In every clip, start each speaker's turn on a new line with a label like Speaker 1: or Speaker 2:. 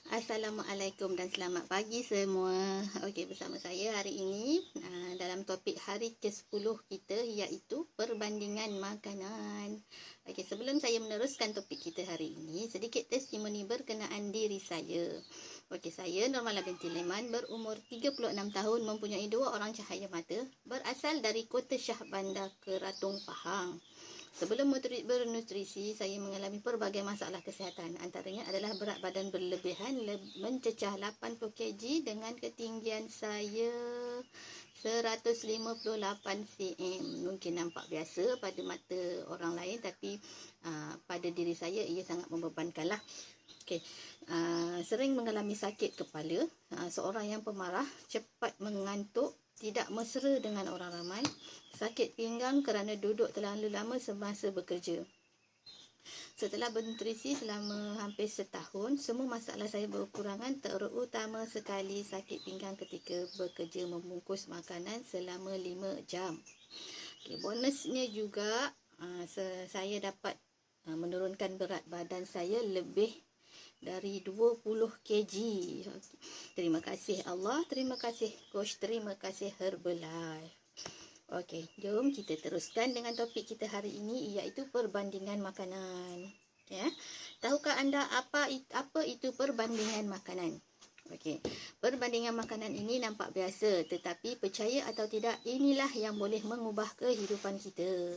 Speaker 1: Assalamualaikum dan selamat pagi semua. Okey, bersama saya hari ini dalam topik hari ke-10 kita, iaitu perbandingan makanan. Okey, sebelum saya meneruskan topik kita hari ini, sedikit testimoni berkenaan diri saya. Okey, saya Normalah binti Leman, berumur 36 tahun, mempunyai 2 orang cahaya mata, berasal dari Kota Shah Bandar, Keratung Pahang. Sebelum bernutrisi, saya mengalami pelbagai masalah kesihatan. Antaranya adalah berat badan berlebihan, mencecah 80 kg dengan ketinggian saya 158 cm. Mungkin nampak biasa pada mata orang lain, tapi pada diri saya ia sangat membebankanlah. Okay. Sering mengalami sakit kepala, seorang yang pemarah, cepat mengantuk, tidak mesra dengan orang ramai, sakit pinggang kerana duduk terlalu lama semasa bekerja. Setelah bernutrisi selama hampir setahun, semua masalah saya berkurangan, terutama sekali sakit pinggang ketika bekerja membungkus makanan selama 5 jam. Okay, bonusnya juga saya dapat menurunkan berat badan saya lebih dari 20 kg. Terima kasih Allah, terima kasih coach, terima kasih Herbalife. Okey, jom kita teruskan dengan topik kita hari ini, iaitu perbandingan makanan. Ya. Tahukah anda apa itu perbandingan makanan? Okey. Perbandingan makanan ini nampak biasa, tetapi percaya atau tidak, inilah yang boleh mengubah kehidupan kita.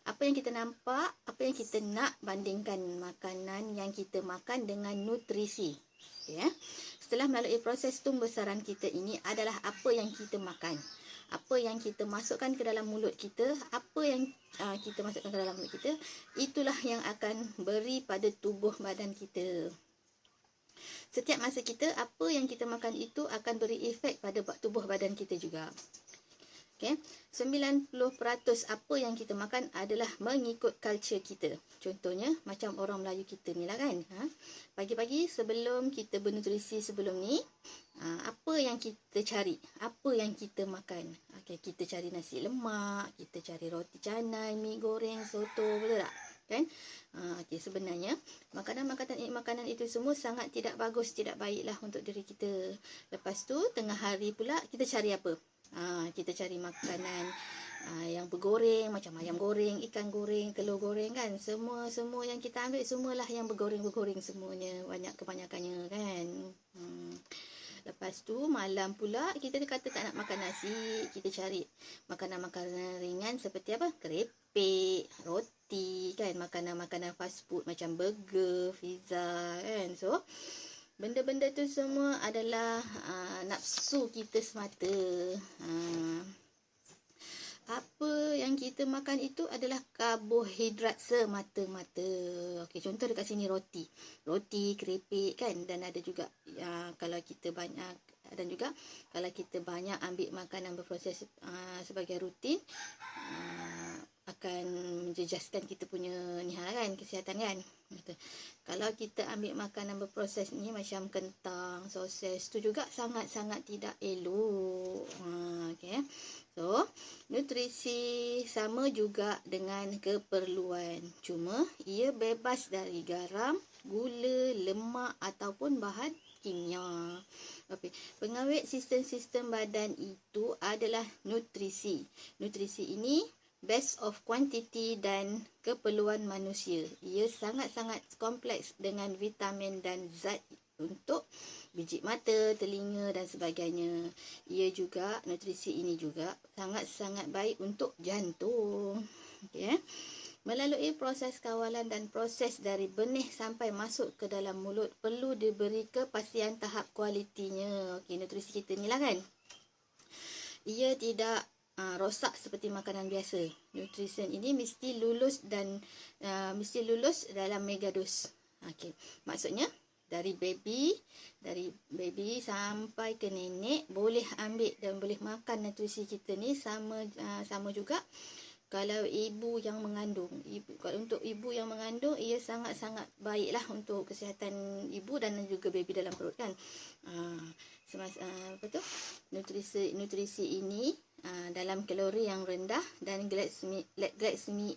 Speaker 1: Apa yang kita nampak, apa yang kita nak, bandingkan makanan yang kita makan dengan nutrisi. Ya. Setelah melalui proses tumbesaran kita ini adalah apa yang kita makan. Apa yang kita masukkan ke dalam mulut kita, apa yang kita masukkan ke dalam mulut kita, itulah yang akan beri pada tubuh badan kita. Setiap masa kita, apa yang kita makan itu akan beri efek pada tubuh badan kita juga. Okay. 90% apa yang kita makan adalah mengikut culture kita. Contohnya, macam orang Melayu kita ni lah kan. Pagi-pagi sebelum kita bernutrisi sebelum ni, apa yang kita cari? Apa yang kita makan? Okay, kita cari nasi lemak, kita cari roti canai, mi goreng, soto, betul tak? Kan? Okay, sebenarnya, makanan itu semua sangat tidak bagus, tidak baiklah untuk diri kita. Lepas tu, tengah hari pula, kita cari apa? Kita cari makanan yang bergoreng, macam ayam goreng, ikan goreng, telur goreng kan. Semua yang kita ambil semualah yang bergoreng semuanya, kebanyakannya kan. Lepas tu malam pula kita kata tak nak makan nasi, kita cari makanan-makanan ringan seperti apa? Kerepek, roti kan, makanan-makanan fast food macam burger, pizza kan. So benda-benda tu semua adalah nafsu kita semata. Apa yang kita makan itu adalah karbohidrat semata-mata. Okey, contoh dekat sini roti, kerepek kan, dan ada juga kalau kita banyak ambil makanan berproses sebagai rutin, akan menjejaskan kita punya kan, kesihatan kan. Betul. Kalau kita ambil makanan berproses ni macam kentang, soses, tu juga sangat-sangat tidak elok. Okay. So, nutrisi sama juga dengan keperluan. Cuma, ia bebas dari garam, gula, lemak ataupun bahan kimia. Okay. Pengawet sistem badan itu adalah nutrisi. Nutrisi ini base of quantity dan keperluan manusia. Ia sangat-sangat kompleks dengan vitamin dan zat untuk biji mata, telinga dan sebagainya. Nutrisi ini juga sangat-sangat baik untuk jantung. Okay. Melalui proses kawalan dan proses dari benih sampai masuk ke dalam mulut, perlu diberi kepastian tahap kualitinya. Okay, nutrisi kita ni lah kan. Ia tidak rosak seperti makanan biasa. Nutrisi ini mesti lulus dalam megados. Okey, maksudnya dari baby sampai ke nenek boleh ambil dan boleh makan nutrisi kita ni sama juga kalau ibu yang mengandung. Kalau untuk ibu yang mengandung, ia sangat-sangat baiklah untuk kesihatan ibu dan juga baby dalam perut kan. Apa tu? Nutrisi ini dalam kalori yang rendah dan glycemic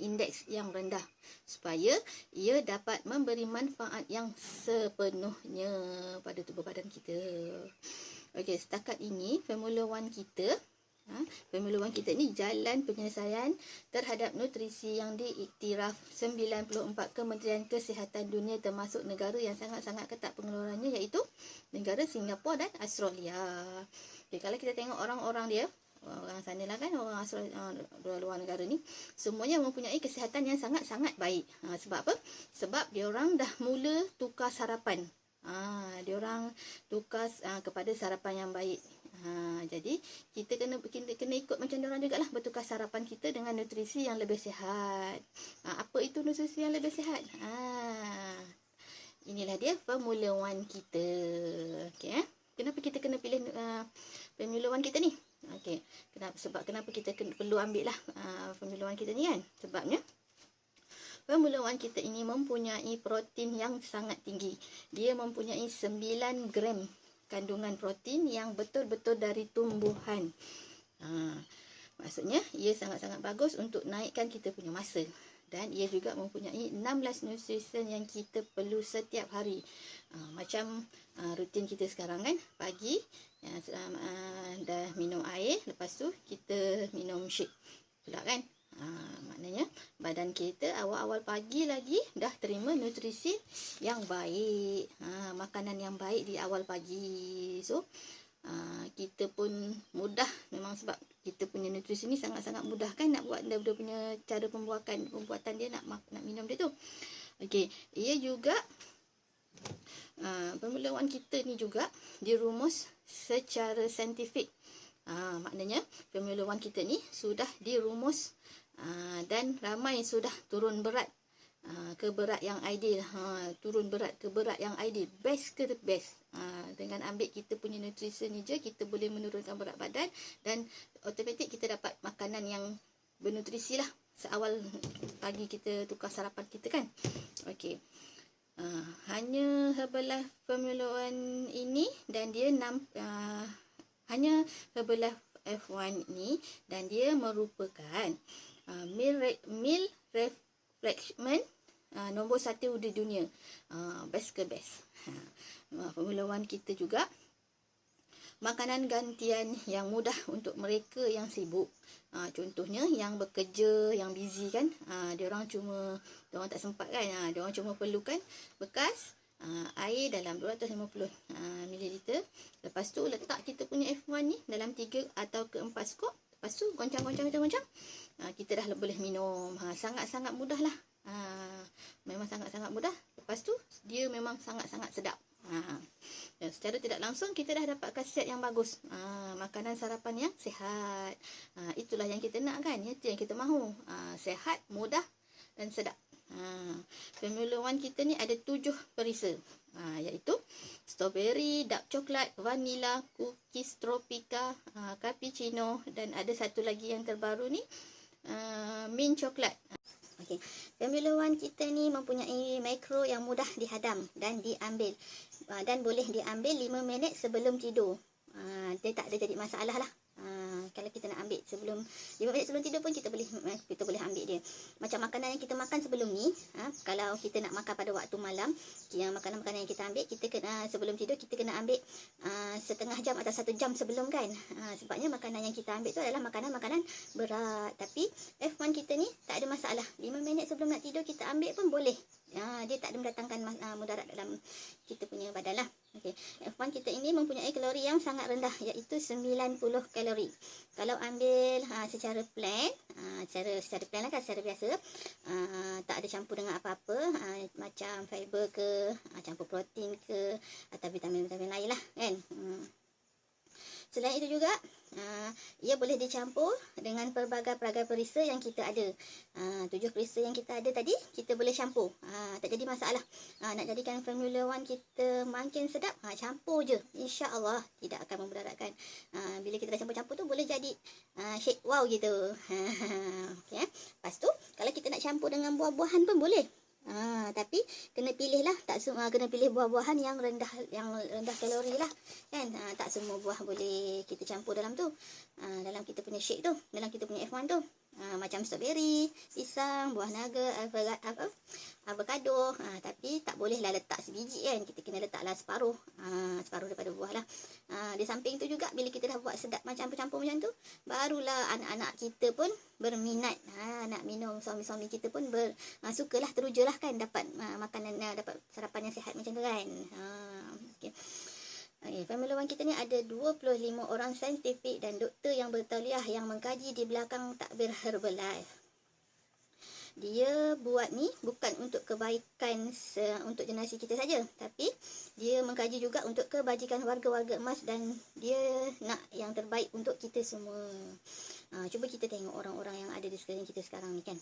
Speaker 1: index yang rendah, supaya ia dapat memberi manfaat yang sepenuhnya pada tubuh badan kita. Okey, setakat ini Formula One kita Formula One kita ni jalan penyelesaian terhadap nutrisi yang diiktiraf 94 Kementerian Kesihatan Dunia, termasuk negara yang sangat-sangat ketat pengeluarannya, iaitu negara Singapura dan Australia. Okay, kalau kita tengok orang-orang dia, orang sana lah kan, orang Australia, luar negara ni, semuanya mempunyai kesihatan yang sangat-sangat baik. Sebab apa? Sebab diorang dah mula tukar sarapan. Diorang tukar kepada sarapan yang baik. Jadi kita kena ikut macam diorang jugalah, bertukar sarapan kita dengan nutrisi yang lebih sihat. Apa itu nutrisi yang lebih sihat? Inilah dia Formula One kita. Okey, kenapa kita kena pilih Formula One kita ni? Okey, kenapa kita perlu ambil lah Formula One kita ni kan? Sebabnya Formula One kita ini mempunyai protein yang sangat tinggi. Dia mempunyai 9 gram kandungan protein yang betul-betul dari tumbuhan. Maksudnya ia sangat-sangat bagus untuk naikkan kita punya masa. Dan ia juga mempunyai 16 nutrisen yang kita perlu setiap hari. Macam rutin kita sekarang kan, pagi dah minum air, lepas tu kita minum shake pula kan. Maknanya badan kita awal-awal pagi lagi dah terima nutrisi yang baik, makanan yang baik di awal pagi. So kita pun mudah, memang sebab kita punya nutrisi ni sangat-sangat mudah kan nak buat. Dia punya cara pembuatan dia nak minum dia tu. Okey, ia juga Formula One kita ni juga dirumus secara saintifik. Maknanya Formula One kita ni sudah dirumus dan ramai sudah turun berat ke berat yang ideal. Turun berat ke berat yang ideal, best ke the best. Dengan ambil kita punya nutrisi ni je, kita boleh menurunkan berat badan dan automatik kita dapat makanan yang bernutrisi lah seawal pagi kita tukar sarapan kita kan. Okey, hanya Herbalife Formula One ini dan dia hanya Herbalife F1 ni, dan dia merupakan meal refreshment nombor 1 di dunia. Best ke best. Formula One kita juga makanan gantian yang mudah untuk mereka yang sibuk. Contohnya yang bekerja, yang busy kan, diorang tak sempat kan, diorang cuma perlukan bekas air dalam 250 ml. Lepas tu letak kita punya F1 ni dalam 3 atau ke 4 skop. Lepas tu goncang. Kita dah boleh minum. Sangat-sangat mudah lah. Memang sangat-sangat mudah. Lepas tu dia memang sangat-sangat sedap. Dan secara tidak langsung kita dah dapat khasiat yang bagus. Makanan sarapan yang sihat. Itulah yang kita nak kan. Itu yang kita mahu. Sihat, mudah dan sedap. Formula One kita ni ada 7 perisa, iaitu strawberry, dark coklat, vanilla, cookies tropika, cappuccino, dan ada satu lagi yang terbaru ni, mint coklat. Okay. Formula One kita ni mempunyai makro yang mudah dihadam dan diambil, dan boleh diambil 5 minit sebelum tidur. Dia tak ada jadi masalah lah. Kalau kita nak ambil sebelum 5 minit sebelum tidur pun kita boleh ambil dia. Macam makanan yang kita makan sebelum ni, kalau kita nak makan pada waktu malam, makanan-makanan yang kita ambil, kita kena sebelum tidur kita kena ambil setengah jam atau 1 jam sebelum kan. Sebabnya makanan yang kita ambil tu adalah makanan-makanan berat. Tapi F1 kita ni tak ada masalah. 5 minit sebelum nak tidur kita ambil pun boleh. Dia tak ada mendatangkan mudarat dalam kita punya badan lah. Okay. F1 kita ini mempunyai kalori yang sangat rendah, iaitu 90 kalori. Kalau ambil secara plan, secara plan lah kan, secara biasa, tak ada campur dengan apa-apa, macam fiber ke, campur protein ke, atau vitamin-vitamin lain lah kan. Selain itu juga, ia boleh dicampur dengan pelbagai perisa yang kita ada. 7 perisa yang kita ada tadi, kita boleh campur. Tak jadi masalah. Nak jadikan Formula One kita makin sedap, campur je. InsyaAllah tidak akan memudaratkan. Bila kita dah campur-campur tu, boleh jadi shake wow gitu. Okay, Lepas tu, kalau kita nak campur dengan buah-buahan pun boleh. Tapi kena pilih lah, kena pilih buah-buahan yang rendah kalori lah kan. Tak semua buah boleh kita campur dalam tu, dalam kita punya shake tu, dalam kita punya F1 tu. Macam strawberry, pisang, buah naga, avocado. Tapi tak bolehlah letak sebiji kan, kita kena letaklah separuh daripada buah lah. Di samping tu juga, bila kita dah buat sedap macam campur macam tu, barulah anak-anak kita pun berminat nak minum. Suami-suami kita pun sukalah, terujalah kan dapat makanan, dapat sarapan yang sihat macam tu kan. Okay. Formula One kita ni ada 25 orang saintifik dan doktor yang bertauliah yang mengkaji di belakang takbir Herbalife. Dia buat ni bukan untuk kebaikan untuk generasi kita saja, tapi dia mengkaji juga untuk kebajikan warga-warga emas, dan dia nak yang terbaik untuk kita semua. Cuba kita tengok orang-orang yang ada di sekeliling kita sekarang ni kan.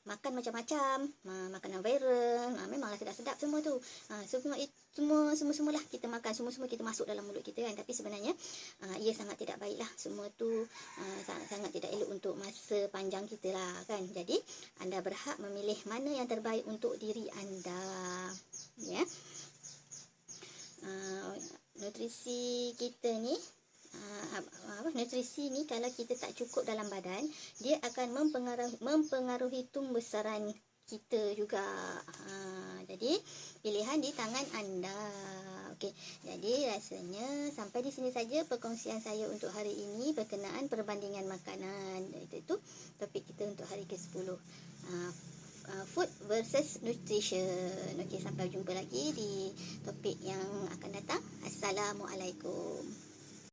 Speaker 1: Makan macam-macam, makanan viral, memanglah sedap-sedap semua tu. Semua lah kita makan, semua kita masuk dalam mulut kita kan. Tapi sebenarnya ia sangat tidak baik lah. Semua tu sangat tidak elok untuk masa panjang kita lah kan. Jadi anda berhak memilih mana yang terbaik untuk diri anda. Ya. Nutrisi kita ni, nutrisi ni kalau kita tak cukup dalam badan, dia akan mempengaruhi tumbesaran kita juga. Jadi pilihan di tangan anda. Okey, jadi rasanya sampai di sini saja perkongsian saya untuk hari ini berkenaan perbandingan makanan. Itu topik kita untuk hari ke-10. Food versus nutrition. Okey, sampai jumpa lagi di topik yang akan datang. Assalamualaikum.